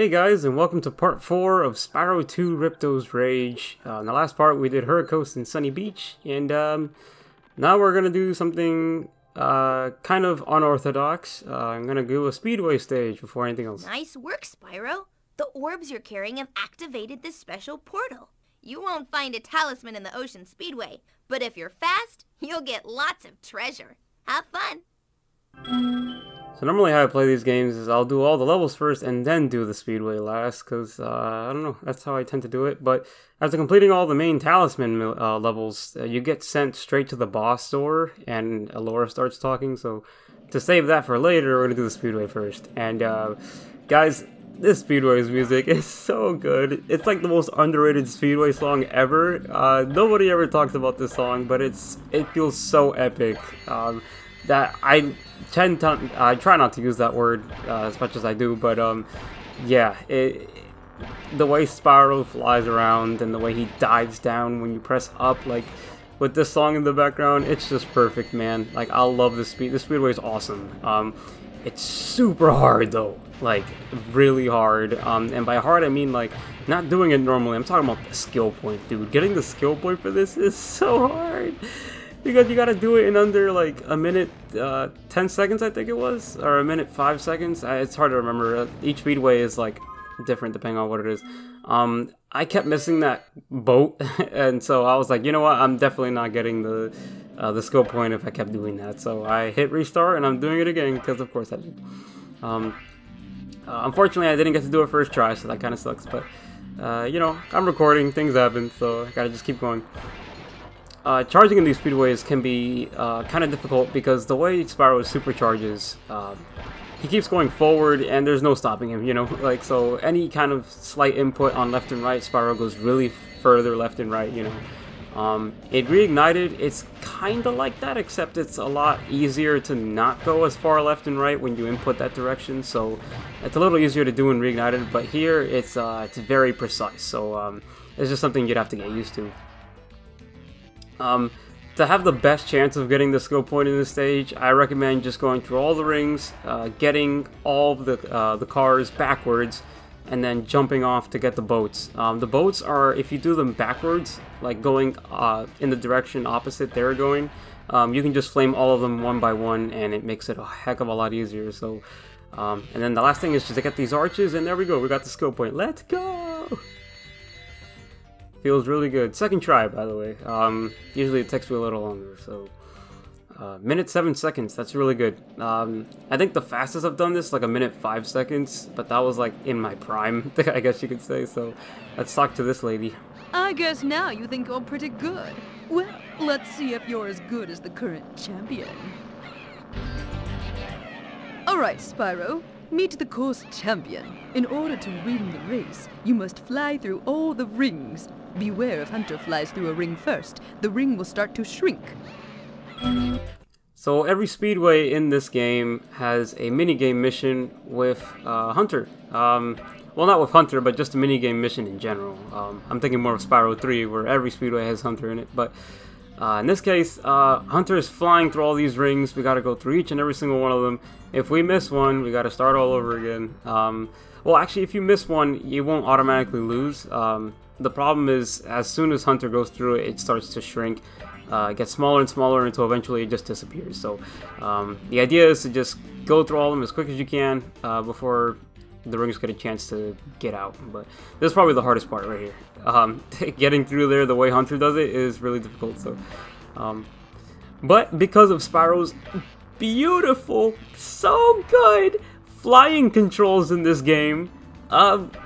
Hey guys, and welcome to part 4 of Spyro 2 Ripto's Rage. In the last part we did Hurricane and Sunny Beach, and now we're gonna do something kind of unorthodox. I'm gonna do a Speedway stage before anything else. Nice work, Spyro. The orbs you're carrying have activated this special portal. You won't find a talisman in the Ocean Speedway, but if you're fast, you'll get lots of treasure. Have fun! So normally how I play these games is I'll do all the levels first and then do the Speedway last, because, I don't know, that's how I tend to do it. But after completing all the main talisman levels, you get sent straight to the boss door, and Alora starts talking, so to save that for later, we're going to do the Speedway first. And, guys, this Speedway's music is so good. It's like the most underrated Speedway song ever. Nobody ever talks about this song, but it feels so epic. That I try not to use that word as much as I do, but yeah, the way Spyro flies around and the way he dives down when you press up, like with this song in the background, it's just perfect, man. Like, I love this Speedway is awesome. It's super hard though, like really hard. And by hard I mean like not doing it normally. I'm talking about the skill point, dude. Getting the skill point for this is so hard. Because you gotta do it in under like a minute 10 seconds, I think it was, or a minute 5 seconds. It's hard to remember. Each speedway is like different depending on what it is. I kept missing that boat, and so I was like, you know what? I'm definitely not getting the skill point if I kept doing that. So I hit restart, and I'm doing it again because of course I did. Unfortunately, I didn't get to do it first try, so that kind of sucks. But you know, I'm recording, things happen, so I gotta just keep going. Charging in these speedways can be kind of difficult because the way Spyro supercharges, he keeps going forward and there's no stopping him, you know? Like, so any kind of slight input on left and right, Spyro goes really further left and right, you know? It reignited, it's kind of like that, except it's a lot easier to not go as far left and right when you input that direction, so it's a little easier to do in reignited, but here it's very precise, so it's just something you'd have to get used to. To have the best chance of getting the skill point in this stage, I recommend just going through all the rings, getting all of the cars backwards, and then jumping off to get the boats. The boats are, if you do them backwards, like going in the direction opposite they're going, you can just flame all of them one by one, and it makes it a heck of a lot easier. So, and then the last thing is just to get these arches, and there we go, we got the skill point. Let's go! Feels really good. Second try, by the way. Usually it takes me a little longer, so... minute 7 seconds, that's really good. I think the fastest I've done this, like a minute 5 seconds, but that was like in my prime, I guess you could say, so... Let's talk to this lady. I guess now you think you're pretty good. Well, let's see if you're as good as the current champion. Alright, Spyro. Meet the course champion. In order to win the race, you must fly through all the rings. Beware if Hunter flies through a ring first. The ring will start to shrink. So every speedway in this game has a minigame mission with Hunter. Well, not with Hunter, but just a minigame mission in general. I'm thinking more of Spyro 3, where every speedway has Hunter in it, but in this case, Hunter is flying through all these rings. We gotta go through each and every single one of them. If we miss one, we gotta start all over again. Well, actually, if you miss one, you won't automatically lose. The problem is, as soon as Hunter goes through it, it starts to shrink. It gets smaller and smaller until eventually it just disappears. So, the idea is to just go through all of them as quick as you can before the rings get a chance to get out. But this is probably the hardest part right here. Getting through there the way Hunter does it is really difficult. So, but because of Spyro's beautiful, so good flying controls in this game,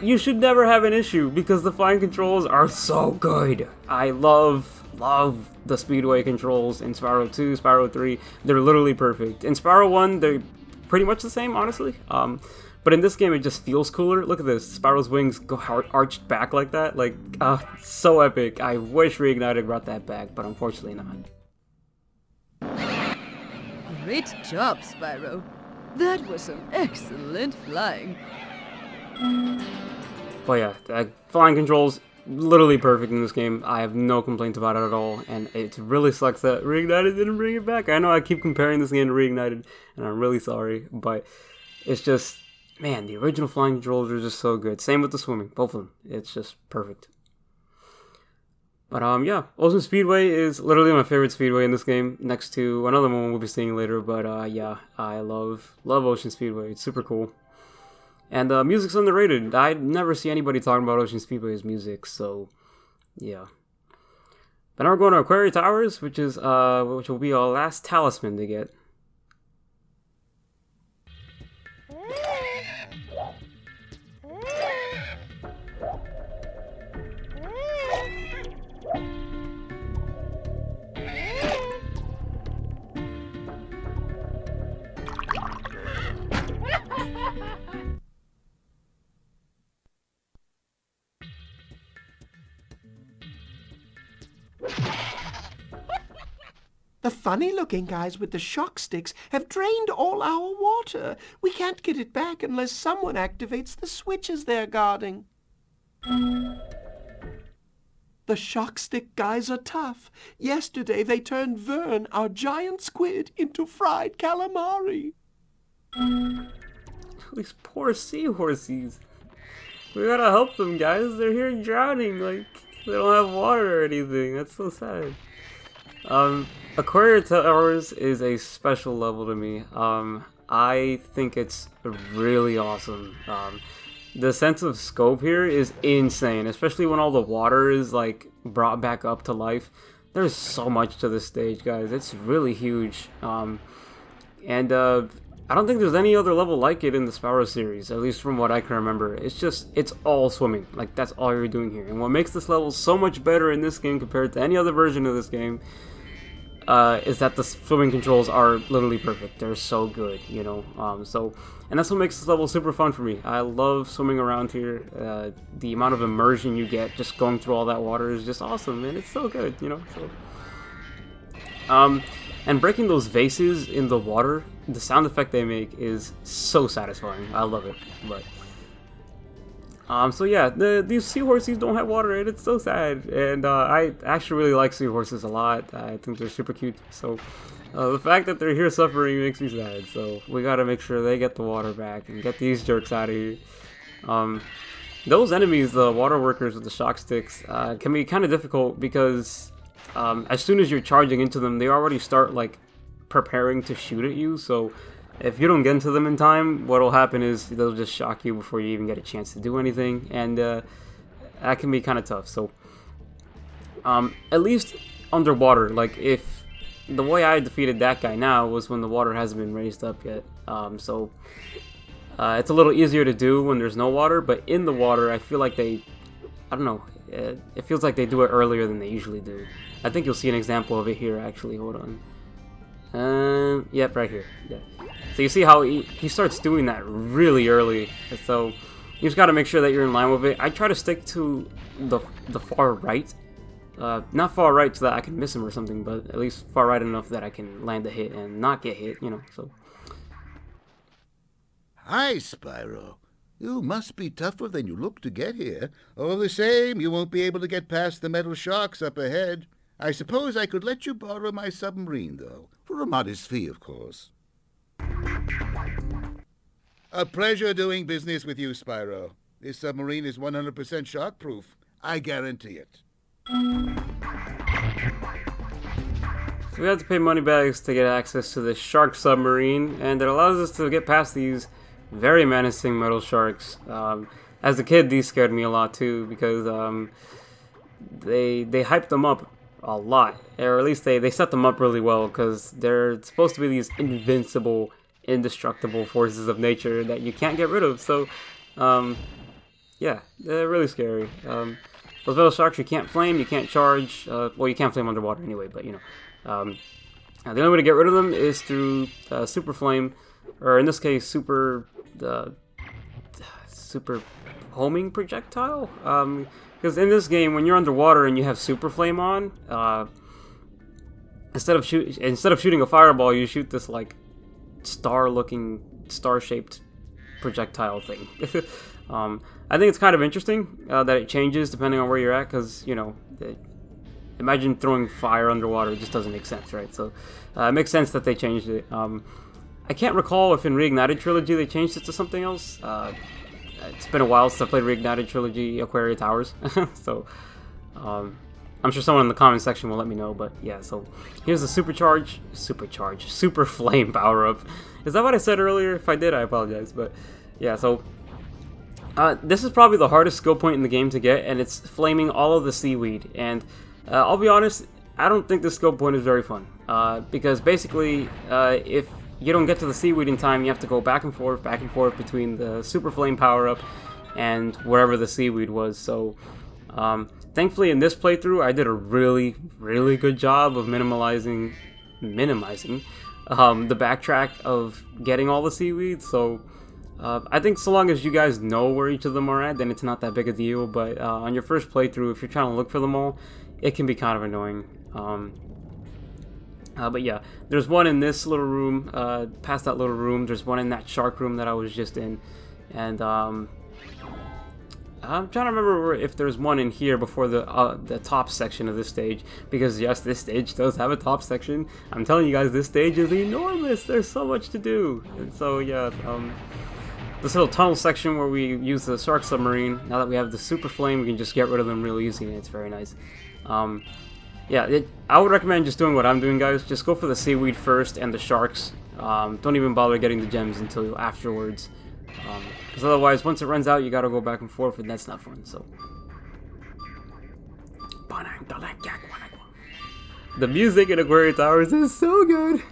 you should never have an issue because the flying controls are so good. I love the Speedway controls in Spyro 2, Spyro 3. They're literally perfect. In Spyro 1, they're pretty much the same, honestly. But in this game, it just feels cooler. Look at this. Spyro's wings go arched back like that. Like, so epic. I wish Reignited brought that back, but unfortunately not. Great job, Spyro. That was some excellent flying. But yeah, flying controls, literally perfect in this game. I have no complaints about it at all, and it really sucks that Reignited didn't bring it back. I know I keep comparing this game to Reignited, and I'm really sorry, but it's just... Man, the original flying controls are just so good. Same with the swimming, both of them. It's just perfect. But yeah, Ocean Speedway is literally my favorite speedway in this game, next to another one we'll be seeing later. But yeah, I love Ocean Speedway. It's super cool. And music's underrated. I never see anybody talking about Ocean Speedway's music, so yeah. But now we're going to Aquaria Towers, which will be our last talisman to get. The funny-looking guys with the shock sticks have drained all our water. We can't get it back unless someone activates the switches they're guarding. The shock stick guys are tough. Yesterday they turned Vern, our giant squid, into fried calamari. These poor seahorsies. We gotta help them, guys. They're here drowning. Like, they don't have water or anything. That's so sad. Aquaria Towers is a special level to me. I think it's really awesome. The sense of scope here is insane, especially when all the water is like brought back up to life. There's so much to this stage, guys. It's really huge. I don't think there's any other level like it in the Spyro series, at least from what I can remember. It's all swimming. Like, that's all you're doing here. And what makes this level so much better in this game compared to any other version of this game is that the swimming controls are literally perfect. They're so good, you know. And that's what makes this level super fun for me. I love swimming around here. The amount of immersion you get just going through all that water is just awesome, and it's so good, you know. And breaking those vases in the water, the sound effect they make is so satisfying. I love it. But so yeah, these seahorses don't have water, and it's so sad. And I actually really like seahorses a lot. I think they're super cute. So the fact that they're here suffering makes me sad. So we gotta make sure they get the water back and get these jerks out of here. Those enemies, the water workers with the shock sticks, can be kind of difficult because as soon as you're charging into them, they already start like preparing to shoot at you. So if you don't get into them in time, what'll happen is they'll just shock you before you even get a chance to do anything, and that can be kind of tough. So at least underwater, like if the way I defeated that guy now was when the water hasn't been raised up yet, so it's a little easier to do when there's no water. But in the water, I feel like I don't know, it feels like they do it earlier than they usually do. I think you'll see an example of it here, actually. Hold on. Yep, right here. Yeah. So you see how he starts doing that really early. So you just got to make sure that you're in line with it. I try to stick to the far right. Not far right so that I can miss him or something, but at least far right enough that I can land a hit and not get hit, you know. So. Hi, Spyro. You must be tougher than you look to get here. All the same, you won't be able to get past the metal sharks up ahead. I suppose I could let you borrow my submarine, though. For a modest fee, of course. A pleasure doing business with you, Spyro. This submarine is 100% shark-proof. I guarantee it. So we have to pay money bags to get access to this shark submarine, and it allows us to get past these very menacing metal sharks. As a kid, these scared me a lot too, because they hyped them up a lot, or at least they set them up really well, because they're supposed to be these invincible, indestructible forces of nature that you can't get rid of. So yeah, they're really scary. Those metal sharks you can't flame, you can't charge. Well, you can't flame underwater anyway, but you know. The only way to get rid of them is through super flame, or in this case, super homing projectile. Because in this game, when you're underwater and you have super flame on, instead of shooting a fireball, you shoot this like star-looking, star-shaped projectile thing. I think it's kind of interesting that it changes depending on where you're at, because you know, imagine throwing fire underwater. It just doesn't make sense, right? So it makes sense that they changed it. I can't recall if in Reignited Trilogy they changed it to something else. It's been a while since I played Reignited Trilogy Aquaria Towers, so I'm sure someone in the comment section will let me know. But yeah, so here's the Super Flame power-up. Is that what I said earlier? If I did, I apologize. But yeah, so this is probably the hardest skill point in the game to get, and it's flaming all of the seaweed. And I'll be honest, I don't think this skill point is very fun, because basically, if you don't get to the seaweed in time, you have to go back and forth between the Super Flame power-up and wherever the seaweed was. So thankfully in this playthrough, I did a really good job of minimizing the backtrack of getting all the seaweed. So I think so long as you guys know where each of them are at, then it's not that big a deal. But on your first playthrough, if you're trying to look for them all, it can be kind of annoying. But yeah, there's one in this little room, past that little room. There's one in that shark room that I was just in, and I'm trying to remember if there's one in here before the top section of this stage, because yes, this stage does have a top section. I'm telling you guys, this stage is enormous. There's so much to do. And so yeah, this little tunnel section where we use the shark submarine, now that we have the Super Flame, we can just get rid of them real easy, and it's very nice. Yeah, I would recommend just doing what I'm doing, guys. Just go for the seaweed first and the sharks. Don't even bother getting the gems until afterwards, because otherwise, once it runs out, you gotta go back and forth, and that's not fun. So, the music in Aquaria Towers is so good.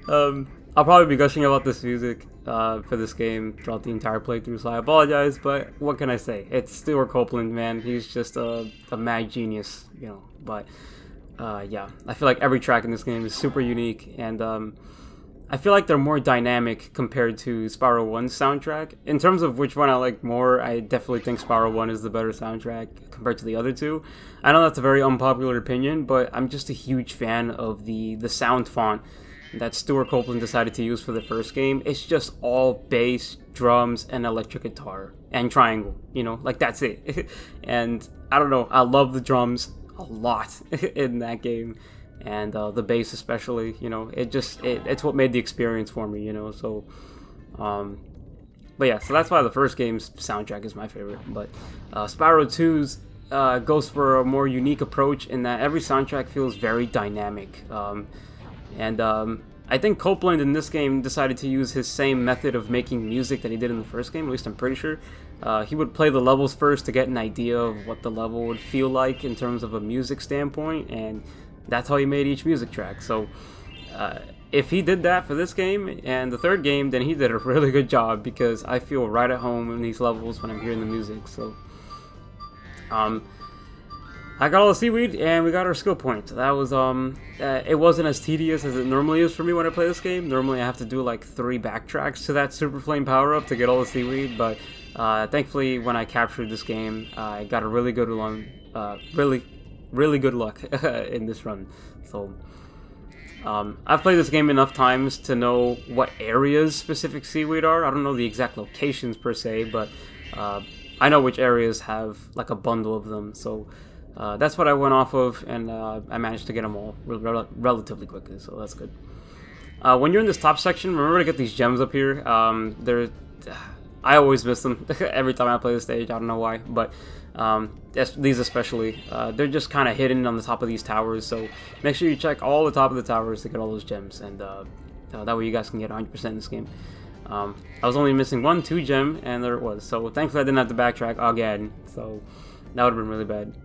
I'll probably be gushing about this music for this game throughout the entire playthrough, so I apologize, but what can I say? It's Stuart Copeland, man. He's just a mad genius, you know. But yeah, I feel like every track in this game is super unique, and I feel like they're more dynamic compared to Spyro 1's soundtrack. In terms of which one I like more, I definitely think Spyro 1 is the better soundtrack compared to the other two. I know that's a very unpopular opinion, but I'm just a huge fan of the sound font that Stuart Copeland decided to use for the first game. It's just all bass, drums, and electric guitar, and triangle, you know, like that's it. And I don't know, I love the drums a lot in that game, and the bass especially, you know, it's what made the experience for me, you know. So but yeah, so that's why the first game's soundtrack is my favorite. But Spyro 2's goes for a more unique approach in that every soundtrack feels very dynamic, and I think Copeland in this game decided to use his same method of making music that he did in the first game, at least I'm pretty sure. He would play the levels first to get an idea of what the level would feel like in terms of a music standpoint, and that's how he made each music track. So if he did that for this game and the third game, then he did a really good job, because I feel right at home in these levels when I'm hearing the music. So I got all the seaweed, and we got our skill point. That was, it wasn't as tedious as it normally is for me when I play this game. Normally I have to do like 3 backtracks to that Super Flame power-up to get all the seaweed, but thankfully when I captured this game, I got a really good one, really good luck in this run. So, I've played this game enough times to know what areas specific seaweed are. I don't know the exact locations per se, but I know which areas have like a bundle of them. So that's what I went off of, and I managed to get them all relatively quickly, so that's good. When you're in this top section, remember to get these gems up here. I always miss them every time I play the stage. I don't know why, but these especially, they're just kind of hidden on the top of these towers, so make sure you check all the top of the towers to get all those gems, and that way you guys can get 100% in this game. I was only missing 2 gem, and there it was, so thankfully I didn't have to backtrack again, so that would have been really bad.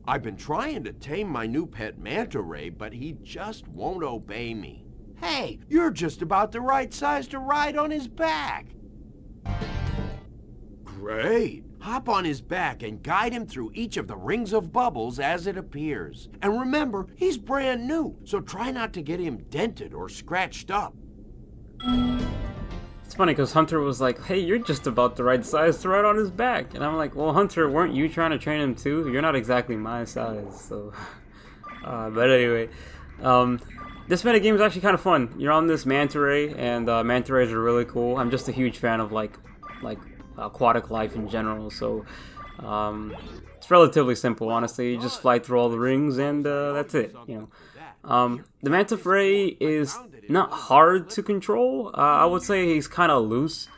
I've been trying to tame my new pet manta ray, but he just won't obey me. Hey, you're just about the right size to ride on his back. Great. Hop on his back and guide him through each of the rings of bubbles as it appears. And remember, he's brand new, so try not to get him dented or scratched up. It's funny because Hunter was like, hey, you're just about the right size to ride on his back. And I'm like, well, Hunter, weren't you trying to train him too? You're not exactly my size, so... but anyway, this minigame is actually kind of fun. You're on this manta ray, and manta rays are really cool. I'm just a huge fan of like aquatic life in general, so it's relatively simple, honestly. You just fly through all the rings, and that's it, you know. The Manta Ray is not hard to control. I would say he's kind of loose.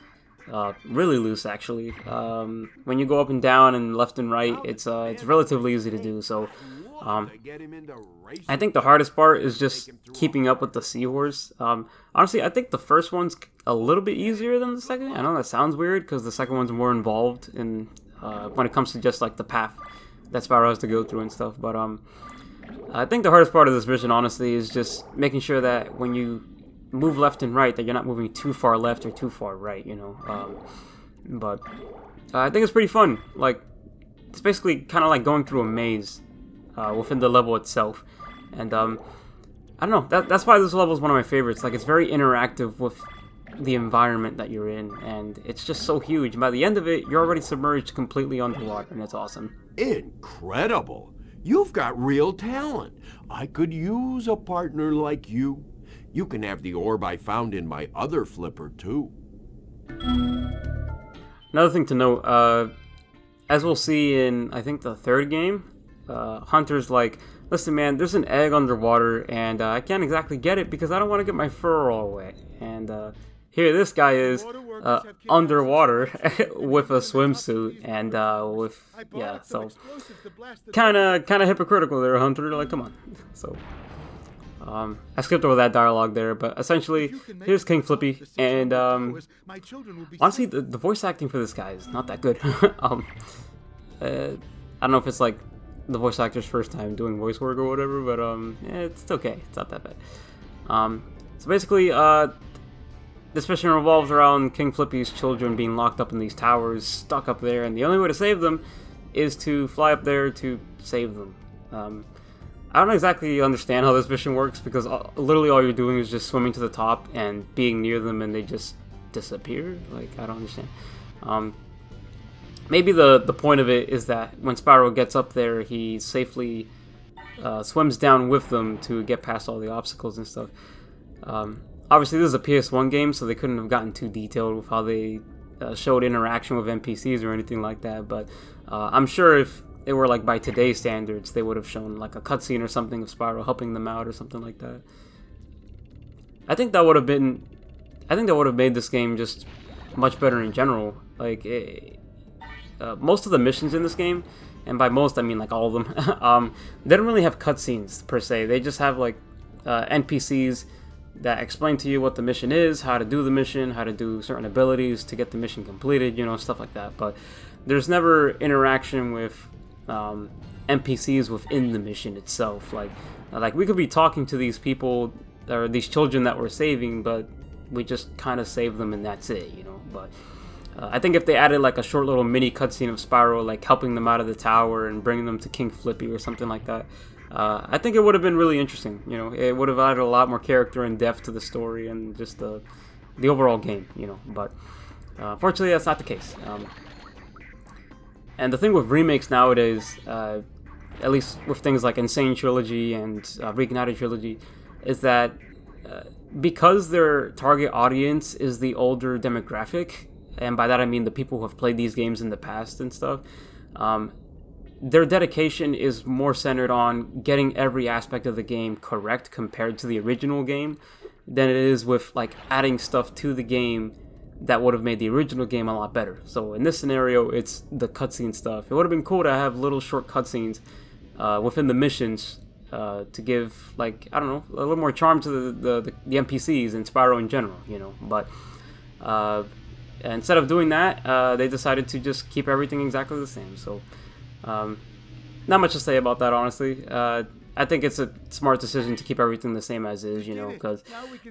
Really loose, actually. When you go up and down and left and right, it's relatively easy to do. So, I think the hardest part is just keeping up with the seahorse. Honestly, I think the first one's a little bit easier than the second. I know that sounds weird because the second one's more involved in when it comes to just like the path that Spyro has to go through and stuff. But I think the hardest part of this mission, honestly, is just making sure that when you move left and right, that you're not moving too far left or too far right, you know. But I think it's pretty fun. Like, it's basically kind of like going through a maze within the level itself. And I don't know, that's why this level is one of my favorites. Like, it's very interactive with the environment that you're in, and it's just so huge. By the end of it, you're already submerged completely underwater, and it's awesome. Incredible. You've got real talent. I could use a partner like you. You can have the orb I found in my other flipper, too. Another thing to note, as we'll see in, I think, the third game, Hunter's like, listen, man, there's an egg underwater, and I can't exactly get it because I don't want to get my fur all wet. And here this guy is underwater with a swimsuit and yeah, so kind of hypocritical there, Hunter. Like, come on. So I skipped over that dialogue there, but essentially here's King Flippy, and honestly the voice acting for this guy is not that good. I don't know if it's like the voice actor's first time doing voice work or whatever, but yeah, it's okay. It's not that bad. So basically, this mission revolves around King Flippy's children being locked up in these towers, stuck up there, and the only way to save them is to fly up there to save them. I don't exactly understand how this mission works, because literally all you're doing is just swimming to the top and being near them and they just disappear. Like, I don't understand. Maybe the point of it is that when Spyro gets up there, he safely swims down with them to get past all the obstacles and stuff. Obviously, this is a PS1 game, so they couldn't have gotten too detailed with how they showed interaction with NPCs or anything like that, but I'm sure if it were like by today's standards, they would have shown like a cutscene or something of Spyro helping them out or something like that. I think that would have made this game just much better in general. Like, most of the missions in this game, and by most I mean like all of them, they don't really have cutscenes per se. They just have like NPCs that explain to you what the mission is, how to do the mission, how to do certain abilities to get the mission completed, you know, stuff like that. But there's never interaction with NPCs within the mission itself. Like we could be talking to these people or these children that we're saving, but we just kind of save them and that's it, you know. But I think if they added like a short little mini cutscene of Spyro like helping them out of the tower and bringing them to King Flippy or something like that, I think it would have been really interesting. You know, it would have added a lot more character and depth to the story and just the overall game, you know. But fortunately, that's not the case. And the thing with remakes nowadays, at least with things like Insane Trilogy and Reignited Trilogy, is that because their target audience is the older demographic, and by that I mean the people who have played these games in the past and stuff, their dedication is more centered on getting every aspect of the game correct compared to the original game than it is with like adding stuff to the game that would have made the original game a lot better. So in this scenario, it's the cutscene stuff. It would have been cool to have little short cutscenes within the missions to give, like, I don't know, a little more charm to the NPCs and Spyro in general, you know. But instead of doing that, they decided to just keep everything exactly the same. So not much to say about that, honestly. I think it's a smart decision to keep everything the same as is, you know, because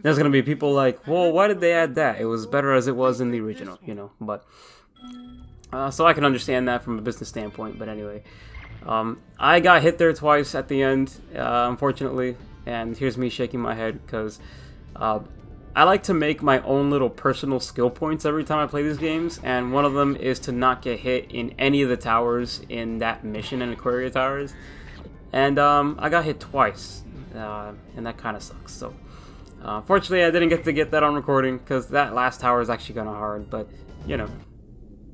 there's going to be people like, well, why did they add that? It was better as it was in the original, you know. But so I can understand that from a business standpoint. But anyway, I got hit there twice at the end, unfortunately, and here's me shaking my head because I like to make my own little personal skill points every time I play these games, and one of them is to not get hit in any of the towers in that mission in Aquaria Towers. And I got hit twice, and that kind of sucks. So fortunately, I didn't get to get that on recording because that last tower is actually kind of hard, but you know.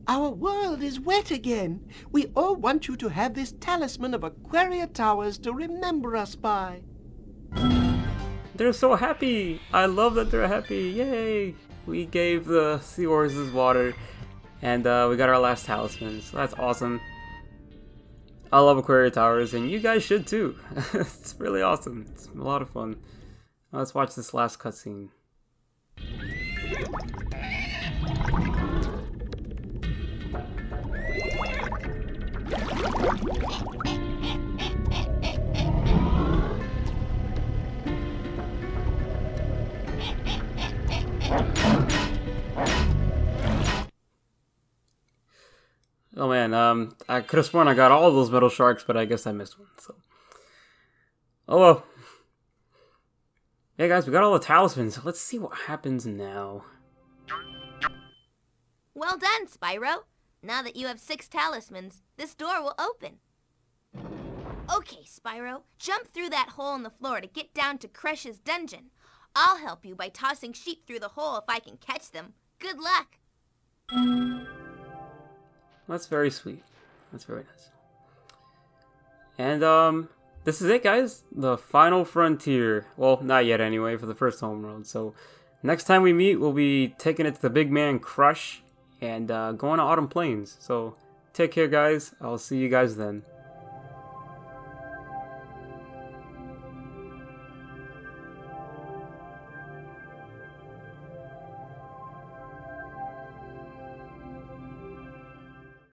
Our world is wet again. We all want you to have this talisman of Aquaria Towers to remember us by. They're so happy! I love that they're happy! Yay! We gave the seahorses water, and we got our last talisman, so that's awesome. I love Aquaria Towers, and you guys should too. It's really awesome. It's a lot of fun. Let's watch this last cutscene. Oh man, I could have sworn I got all those metal sharks, but I guess I missed one, so. Oh well. Hey guys, we got all the talismans. Let's see what happens now. Well done, Spyro. Now that you have 6 talismans, this door will open. Okay, Spyro, jump through that hole in the floor to get down to Crush's dungeon. I'll help you by tossing sheep through the hole if I can catch them. Good luck. That's very sweet. That's very nice. And, this is it, guys. The final frontier. Well, not yet anyway, for the first home world. So, next time we meet, we'll be taking it to the big man Crush and going to Autumn Plains. So, take care, guys. I'll see you guys then.